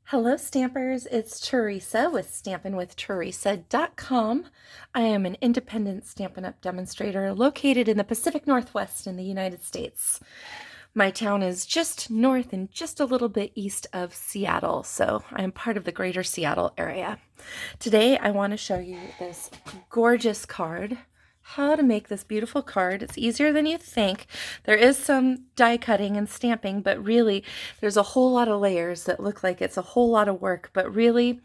Hello Stampers, it's Teresa with stampinwithteresa.com. I am an independent Stampin' Up! Demonstrator located in the Pacific Northwest in the United States. My town is just north and just a little bit east of Seattle, so I am part of the greater Seattle area. Today I want to show you this gorgeous card. How to make this beautiful card. It's easier than you think. There is some die cutting and stamping, but really there's a whole lot of layers that look like it's a whole lot of work, but really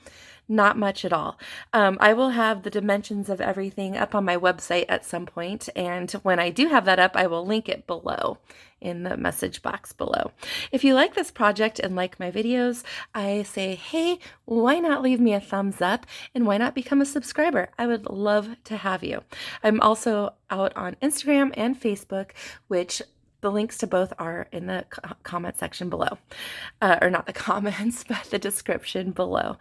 not much at all. I will have the dimensions of everything up on my website at some point, and when I do have that up, I will link it below in the message box below. If you like this project and like my videos, I say, hey, why not leave me a thumbs up and why not become a subscriber? I would love to have you. I'm also out on Instagram and Facebook, which the links to both are in the comment section below, or not the comments, but the description below.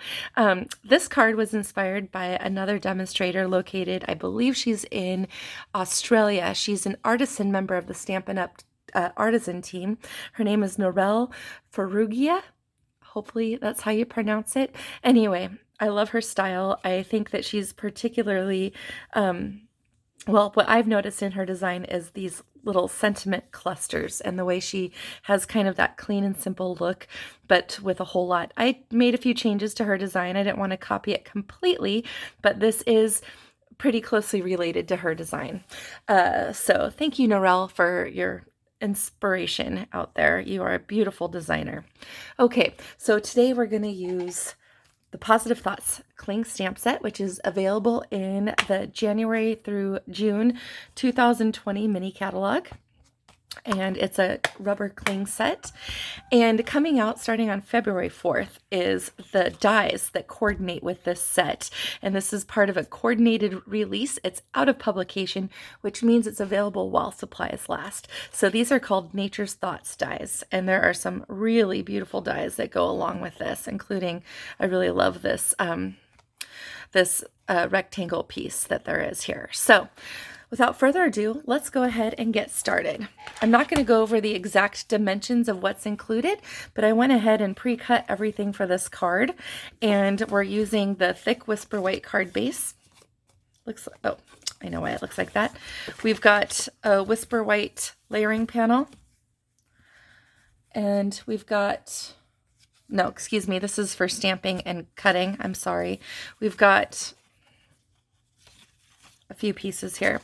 This card was inspired by another demonstrator located, I believe she's in Australia. She's an artisan member of the Stampin' Up! Artisan team. Her name is Norel Ferrugia. Hopefully that's how you pronounce it. Anyway, I love her style. I think that she's particularly, well, what I've noticed in her design is these little sentiment clusters and the way she has kind of that clean and simple look, but with a whole lot. I made a few changes to her design. I didn't want to copy it completely, but this is pretty closely related to her design. So thank you, Norel, for your inspiration out there. You are a beautiful designer. Okay, so today we're going to use the Positive Thoughts Cling Stamp Set, which is available in the January through June 2020 mini catalog. And it's a rubber cling set. And coming out starting on February 4th is the dies that coordinate with this set. And this is part of a coordinated release. It's out of publication, which means it's available while supplies last. So these are called Nature's Thoughts dies. And there are some really beautiful dies that go along with this, including, I really love this, rectangle piece that there is here. So without further ado, let's go ahead and get started. I'm not going to go over the exact dimensions of what's included, but I went ahead and pre-cut everything for this card, and we're using the thick Whisper White card base. Oh, I know why it looks like that. We've got a Whisper White layering panel, and we've got, no, excuse me, this is for stamping and cutting. I'm sorry. We've got a few pieces here.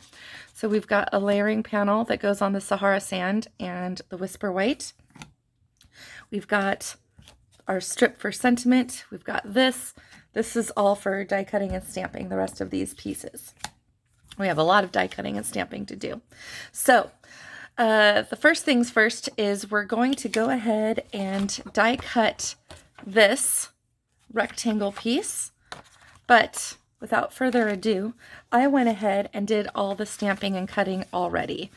So we've got a layering panel that goes on the Sahara Sand and the Whisper White. We've got our strip for sentiment. We've got this. This is all for die cutting and stamping, the rest of these pieces. We have a lot of die cutting and stamping to do. So the first things first is we're going to go ahead and die cut this rectangle piece, but without further ado, I went ahead and did all the stamping and cutting already.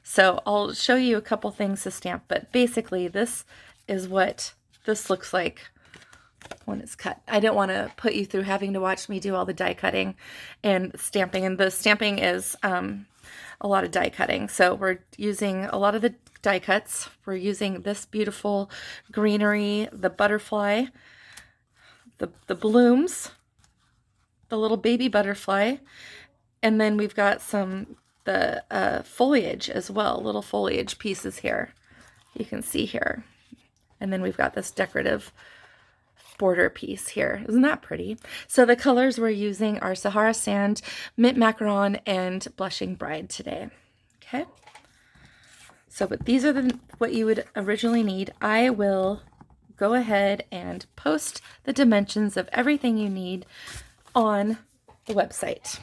So I'll show you a couple things to stamp, but basically this is what this looks like when it's cut. I didn't want to put you through having to watch me do all the die cutting and stamping, and the stamping is a lot of die cutting. So we're using a lot of the die cuts. We're using this beautiful greenery, the butterfly, the blooms, the little baby butterfly, and then we've got the foliage as well, little foliage pieces here. You can see here. And then we've got this decorative border piece here. Isn't that pretty? So the colors we're using are Sahara Sand, Mint Macaron, and Blushing Bride today. Okay. So, but these are what you would originally need. I will go ahead and post the dimensions of everything you need on the website.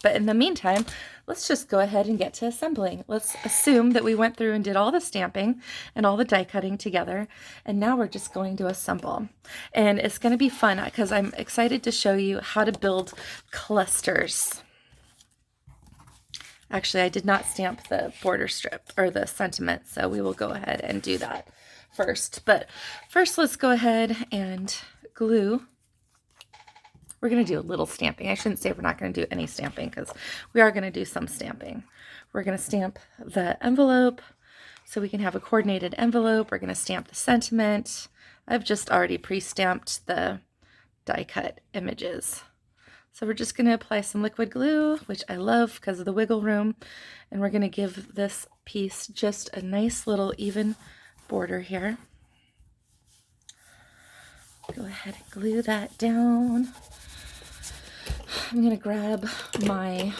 But in the meantime, let's just go ahead and get to assembling. Let's assume that we went through and did all the stamping and all the die cutting together, and now we're just going to assemble. And it's going to be fun because I'm excited to show you how to build clusters. Actually, I did not stamp the border strip or the sentiment, so we will go ahead and do that first. But first, let's go ahead and glue. We're going to do a little stamping. I shouldn't say we're not going to do any stamping because we are going to do some stamping. We're going to stamp the envelope so we can have a coordinated envelope. We're going to stamp the sentiment. I've just already pre-stamped the die cut images. So we're just going to apply some liquid glue, which I love because of the wiggle room, and we're going to give this piece just a nice little even border here. Go ahead and glue that down. I'm going to grab my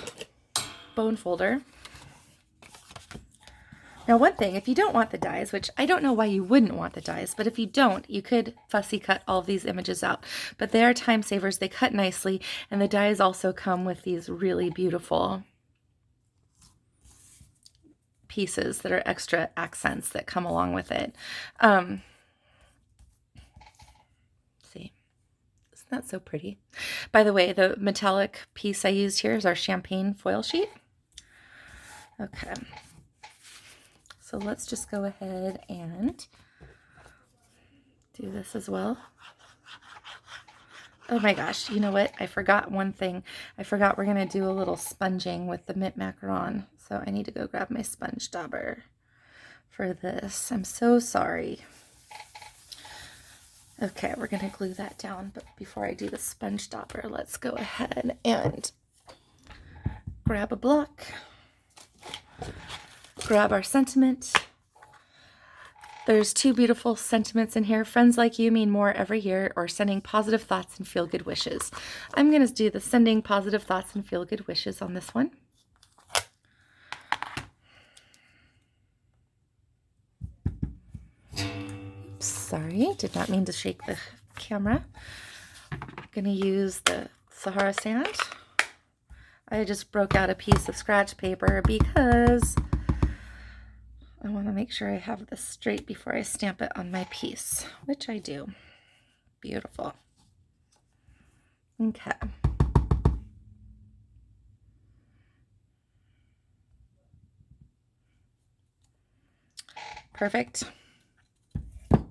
bone folder. Now, one thing, if you don't want the dies, which I don't know why you wouldn't want the dies, but if you don't, you could fussy cut all of these images out. But they are time savers, they cut nicely, and the dies also come with these really beautiful pieces that are extra accents that come along with it. See, isn't that so pretty? By the way, the metallic piece I used here is our champagne foil sheet. Okay. So let's just go ahead and do this as well. Oh my gosh, you know what? I forgot one thing. I forgot we're going to do a little sponging with the mint macaron. So I need to go grab my sponge dauber for this. I'm so sorry. Okay, we're going to glue that down. But before I do the sponge dauber, let's go ahead and grab a block. Grab our sentiment. There's two beautiful sentiments in here. Friends like you mean more every year, or sending positive thoughts and feel good wishes. I'm going to do the sending positive thoughts and feel good wishes on this one. Oops, sorry, did not mean to shake the camera. I'm going to use the Sahara sand. I just broke out a piece of scratch paper because I want to make sure I have this straight before I stamp it on my piece, which I do. Beautiful. Okay. Perfect. All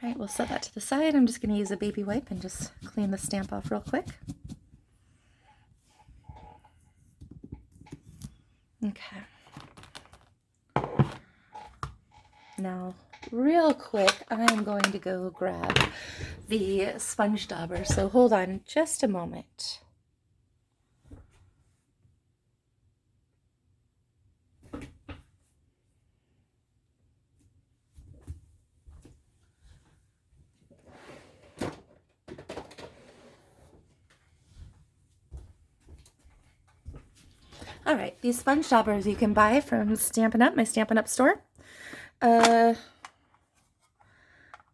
right, we'll set that to the side. I'm just going to use a baby wipe and just clean the stamp off real quick. Okay. Now, real quick, I'm going to go grab the sponge dauber, so hold on just a moment. All right, these sponge daubers you can buy from Stampin' Up, my Stampin' Up store.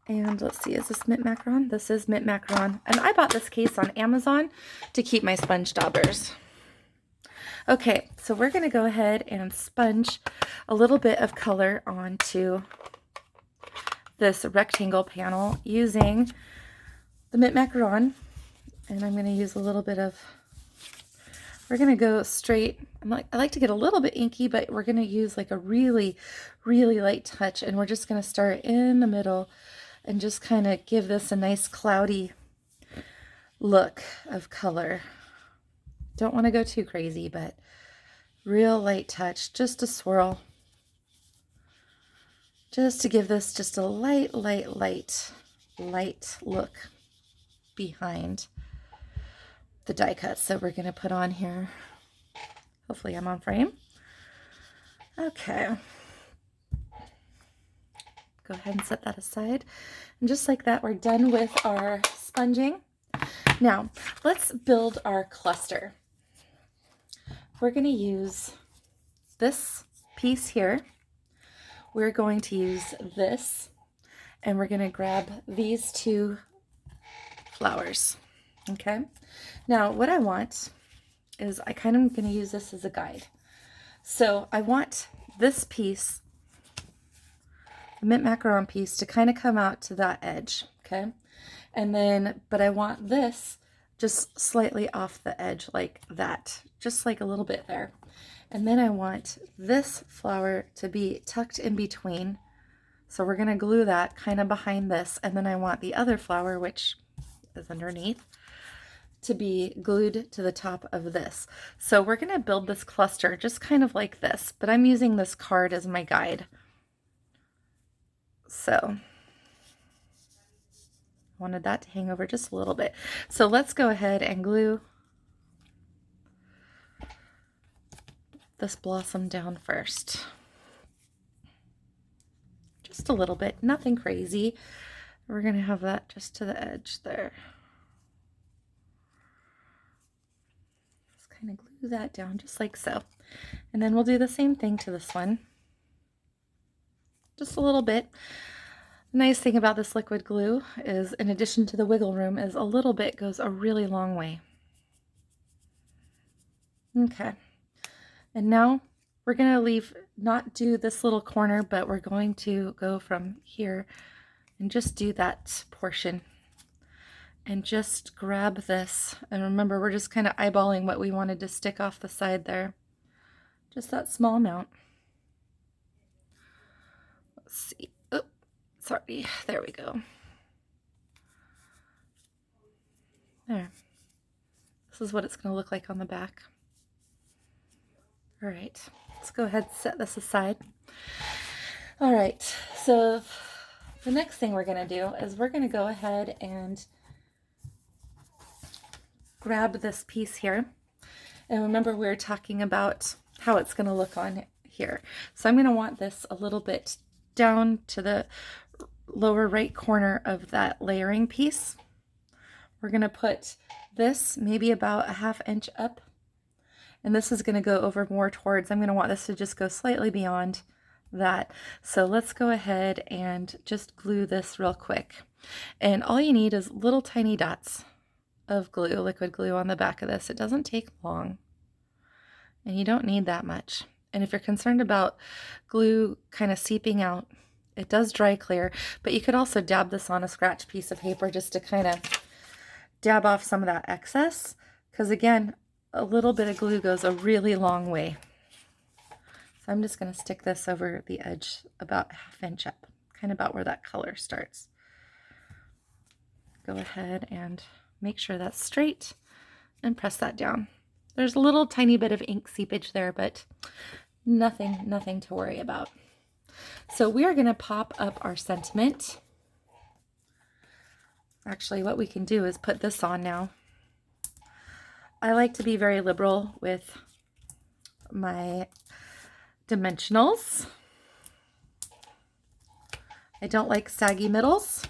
And let's see, is this mint macaron? This is mint macaron. And I bought this case on Amazon to keep my sponge daubers. Okay, so we're going to go ahead and sponge a little bit of color onto this rectangle panel using the mint macaron. And I'm going to use a little bit of, we're going to go straight. I like to get a little bit inky, but we're going to use like a really, really light touch. And we're just going to start in the middle and just kind of give this a nice cloudy look of color. Don't want to go too crazy, but real light touch, just a swirl. Just to give this just a light look behind the die cuts that we're going to put on here. Hopefully I'm on frame. Okay. Go ahead and set that aside. And just like that, we're done with our sponging. Now, let's build our cluster. We're going to use this piece here. We're going to use this, and we're going to grab these two flowers. Okay. Now, what I want is I kind of going to use this as a guide. So I want this piece, the mint macaron piece, to kind of come out to that edge. Okay. And then, but I want this just slightly off the edge like that, just like a little bit there. And then I want this flower to be tucked in between. So we're going to glue that kind of behind this. And then I want the other flower, which is underneath, to be glued to the top of this. So we're going to build this cluster just kind of like this, but I'm using this card as my guide. So Wanted that to hang over just a little bit. So let's go ahead and glue this blossom down first. Just a little bit, nothing crazy. We're going to have that just to the edge there. Just kind of glue that down just like so. And then we'll do the same thing to this one. Just a little bit. The nice thing about this liquid glue is, in addition to the wiggle room, is a little bit goes a really long way. Okay. And now we're going to not do this little corner, but we're going to go from here and just do that portion. And just grab this. And remember, we're just kind of eyeballing what we wanted to stick off the side there. Just that small amount. Let's see. Oh, sorry. There we go. There. This is what it's going to look like on the back. All right. Let's go ahead and set this aside. All right. So the next thing we're going to do is we're going to go ahead and grab this piece here. And remember, we were talking about how it's going to look on here. So I'm going to want this a little bit down to the lower right corner of that layering piece. We're going to put this maybe about a 1/2 inch up. And this is going to go over more towards, I'm going to want this to just go slightly beyond that. So let's go ahead and just glue this real quick. And all you need is little tiny dots of glue, liquid glue on the back of this. It doesn't take long, and you don't need that much. And if you're concerned about glue kind of seeping out, it does dry clear, but you could also dab this on a scratch piece of paper just to kind of dab off some of that excess, because again, a little bit of glue goes a really long way. So I'm just going to stick this over the edge about 1/2 inch up, kind of about where that color starts. Go ahead and make sure that's straight and press that down. There's a little tiny bit of ink seepage there, but nothing to worry about. So we are going to pop up our sentiment. Actually, what we can do is put this on now. I like to be very liberal with my dimensionals. I don't like saggy middles.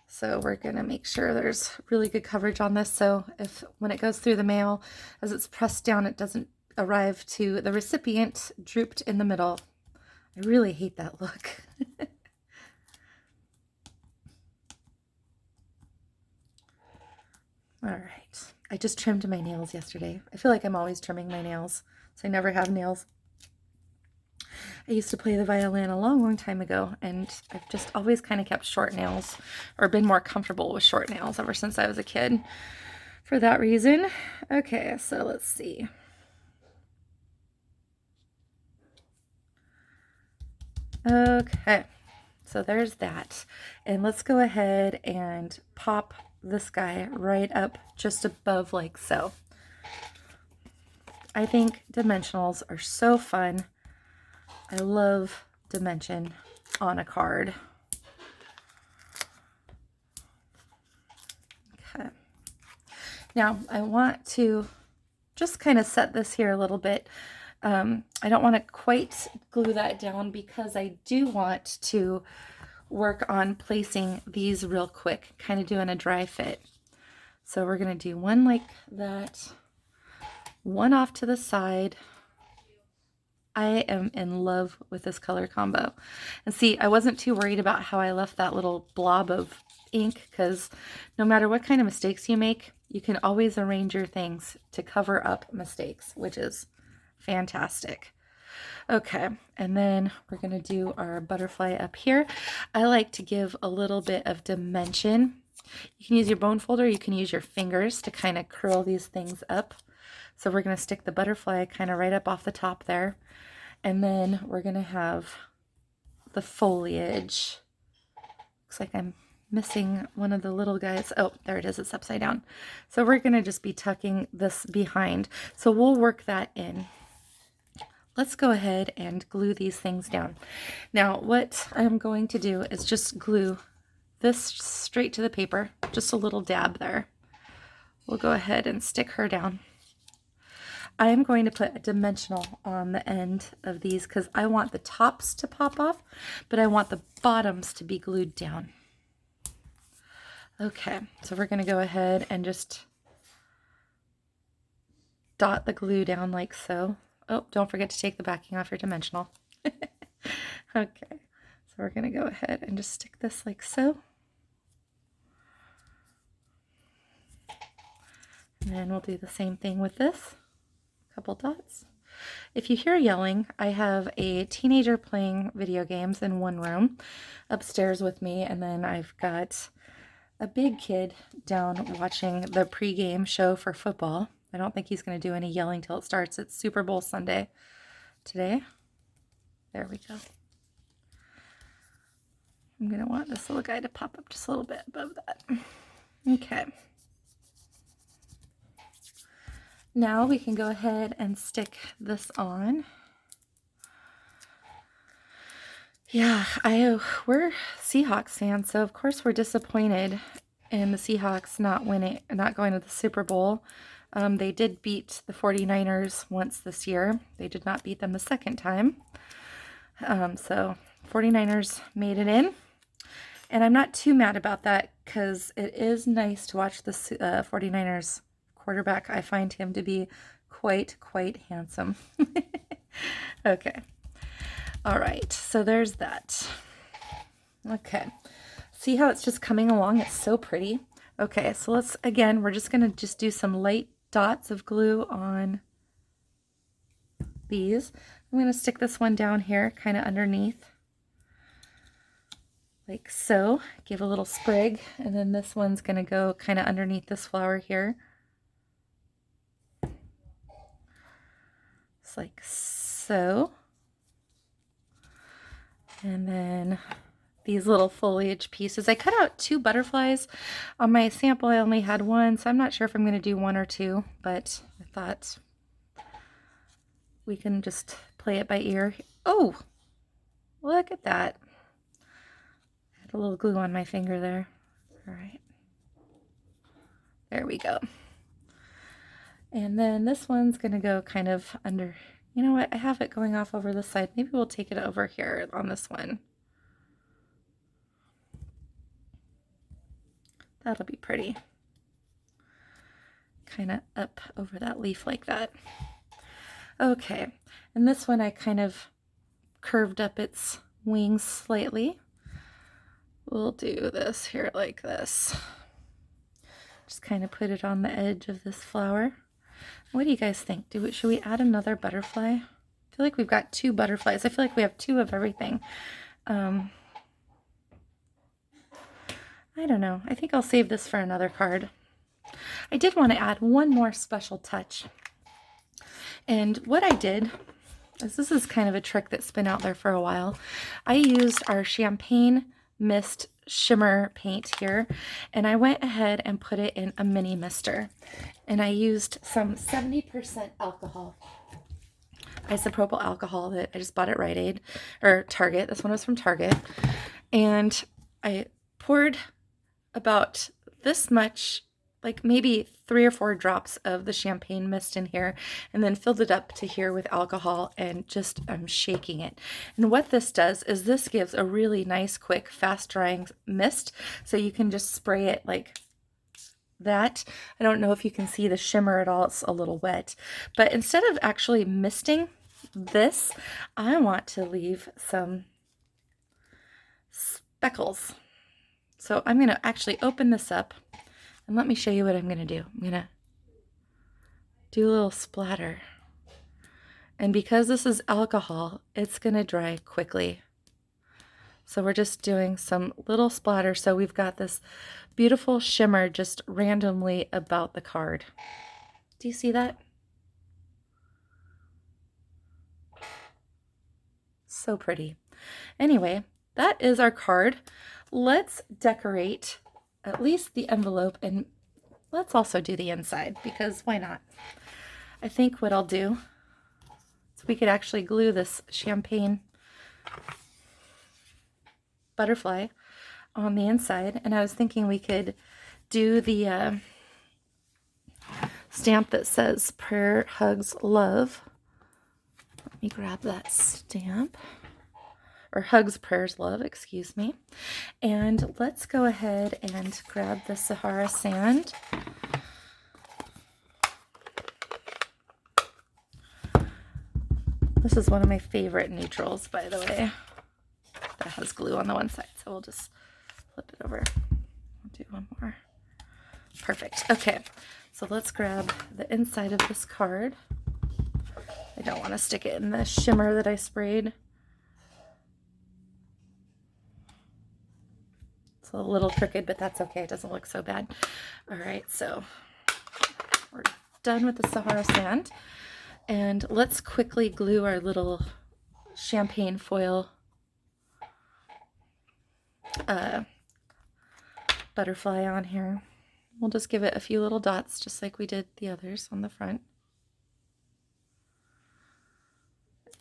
So we're going to make sure there's really good coverage on this, so if when it goes through the mail, as it's pressed down, it doesn't arrive to the recipient drooped in the middle. I really hate that look. All right. I just trimmed my nails yesterday. I feel like I'm always trimming my nails, so I never have nails. I used to play the violin a long time ago, and I've just always kind of kept short nails, or been more comfortable with short nails ever since I was a kid for that reason. Okay, so let's see. Okay, so there's that. And let's go ahead and pop this guy right up just above like so. I think dimensionals are so fun. I love dimension on a card. Okay. Now I want to just kind of set this here a little bit. I don't want to quite glue that down because I do want to work on placing these real quick, kind of doing a dry fit. So we're going to do one like that, one off to the side. I am in love with this color combo. And see, I wasn't too worried about how I left that little blob of ink, because no matter what kind of mistakes you make, you can always arrange your things to cover up mistakes, which is fantastic. Okay, and then we're going to do our butterfly up here. I like to give a little bit of dimension. You can use your bone folder, you can use your fingers to kind of curl these things up. So we're going to stick the butterfly kind of right up off the top there. And then we're going to have the foliage. Looks like I'm missing one of the little guys. Oh, there it is. It's upside down. So we're going to just be tucking this behind. So we'll work that in. Let's go ahead and glue these things down. Now, what I'm going to do is just glue this straight to the paper, just a little dab there. We'll go ahead and stick her down. I am going to put a dimensional on the end of these because I want the tops to pop off, but I want the bottoms to be glued down. Okay, so we're going to go ahead and just dot the glue down like so. Oh, don't forget to take the backing off your dimensional. Okay, so we're going to go ahead and just stick this like so. And then we'll do the same thing with this. Couple dots. If you hear yelling, I have a teenager playing video games in one room upstairs with me, and then I've got a big kid down watching the pregame show for football. I don't think he's going to do any yelling till it starts. It's Super Bowl Sunday today. There we go. I'm going to want this little guy to pop up just a little bit above that. Okay. Now we can go ahead and stick this on. Yeah, we're Seahawks fans, so of course we're disappointed in the Seahawks not going to the Super Bowl. They did beat the 49ers once this year. They did not beat them the second time. So 49ers made it in. And I'm not too mad about that because it is nice to watch the 49ers quarterback. I find him to be quite handsome. Okay. All right. So there's that. Okay. See how it's just coming along? It's so pretty. Okay. So we're just going to do some light dots of glue on these. I'm going to stick this one down here kind of underneath. Like so. Give a little sprig. And then this one's going to go kind of underneath this flower here. Like so. And then these little foliage pieces. I cut out 2 butterflies. On my sample I only had 1, so I'm not sure if I'm going to do 1 or 2, but I thought we can just play it by ear. Oh, look at that. I had a little glue on my finger there. All right. There we go. And then this one's going to go kind of under, you know what, I have it going off over this side. Maybe we'll take it over here on this one. That'll be pretty. Kind of up over that leaf like that. Okay, and this one I kind of curved up its wings slightly. We'll do this here like this. Just kind of put it on the edge of this flower. What do you guys think? Should we add another butterfly? I feel like we've got 2 butterflies. I feel like we have 2 of everything. I don't know. I think I'll save this for another card. I did want to add one more special touch. And what I did is, this is kind of a trick that's been out there for a while. I used our Champagne Mist shimmer paint here, and I went ahead and put it in a mini mister, and I used some 70% alcohol, isopropyl alcohol that I just bought at Rite Aid or Target. This one was from Target, and I poured about this much, like maybe 3 or 4 drops of the champagne mist in here, and then filled it up to here with alcohol, and just I'm shaking it. And what this does is this gives a really nice, quick, fast drying mist, so you can just spray it like that. I don't know if you can see the shimmer at all. It's a little wet, but instead of actually misting this, I want to leave some speckles. So I'm going to actually open this up, and let me show you what I'm going to do. I'm going to do a little splatter. And because this is alcohol, it's going to dry quickly. So we're just doing some little splatter. So we've got this beautiful shimmer just randomly about the card. Do you see that? So pretty. Anyway, that is our card. Let's decorate at least the envelope, and let's also do the inside, because why not? I think what I'll do is we could actually glue this champagne butterfly on the inside, and I was thinking we could do the stamp that says prayer, hugs, love. Let me grab that stamp. Or hugs, prayers, love, excuse me. And let's go ahead and grab the Sahara sand. This is one of my favorite neutrals, by the way. That has glue on the one side, so we'll just flip it over. I'll do one more. Perfect. Okay, so let's grab the inside of this card. I don't want to stick it in the shimmer that I sprayed. It's a little crooked, but that's okay. It doesn't look so bad. All right, so we're done with the Sahara sand. And let's quickly glue our little champagne foil butterfly on here. We'll just give it a few little dots, just like we did the others on the front.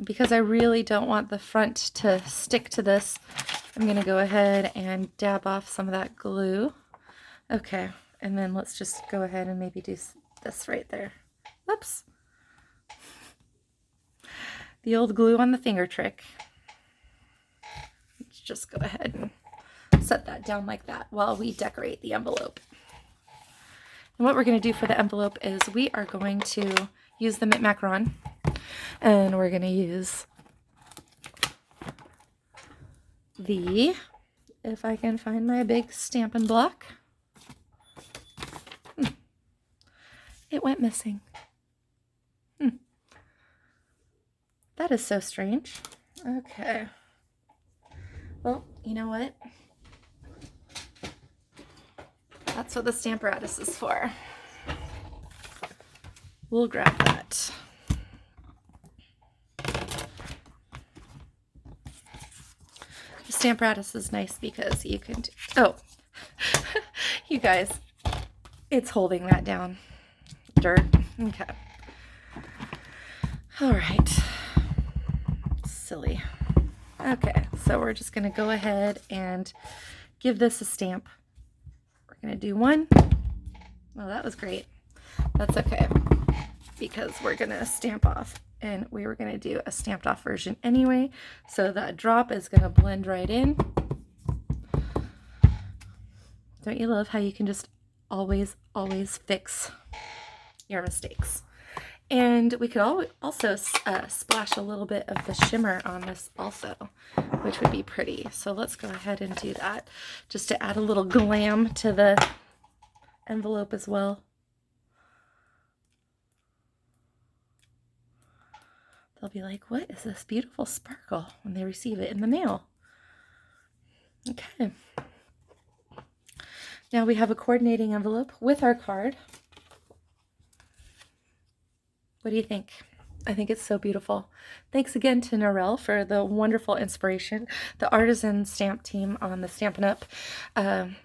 Because I really don't want the front to stick to this, I'm going to go ahead and dab off some of that glue. Okay, and then let's just go ahead and maybe do this right there. Whoops. The old glue on the finger trick. Let's just go ahead and set that down like that while we decorate the envelope. And what we're going to do for the envelope is we are going to use the Mint Macaron. And we're going to use the, if I can find my big Stampin' block. It went missing. That is so strange. Okay. Well, you know what? That's what the Stamparatus is for. We'll grab that. The Stamparatus is nice because you can do, oh, you guys, it's holding that down. Dirt. Okay. All right. Silly. Okay, so we're just going to go ahead and give this a stamp. We're going to do one. Well, that was great. That's okay, because we're going to stamp off, and we were going to do a stamped off version anyway, so that drop is going to blend right in. Don't you love how you can just always fix your mistakes? And we could also splash a little bit of the shimmer on this also, which would be pretty. So let's go ahead and do that, just to add a little glam to the envelope as well. They'll be like, what is this beautiful sparkle when they receive it in the mail? Okay. Now we have a coordinating envelope with our card. What do you think? I think it's so beautiful. Thanks again to Norel for the wonderful inspiration. The artisan stamp team on the Stampin' Up!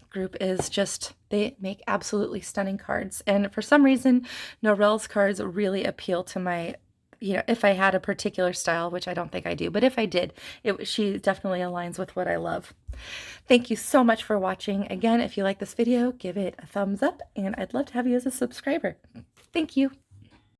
Group is just, they make absolutely stunning cards. And for some reason, Norel's cards really appeal to my, you know, if I had a particular style, which I don't think I do, but if I did, she definitely aligns with what I love. Thank you so much for watching. Again, if you like this video, give it a thumbs up, and I'd love to have you as a subscriber. Thank you.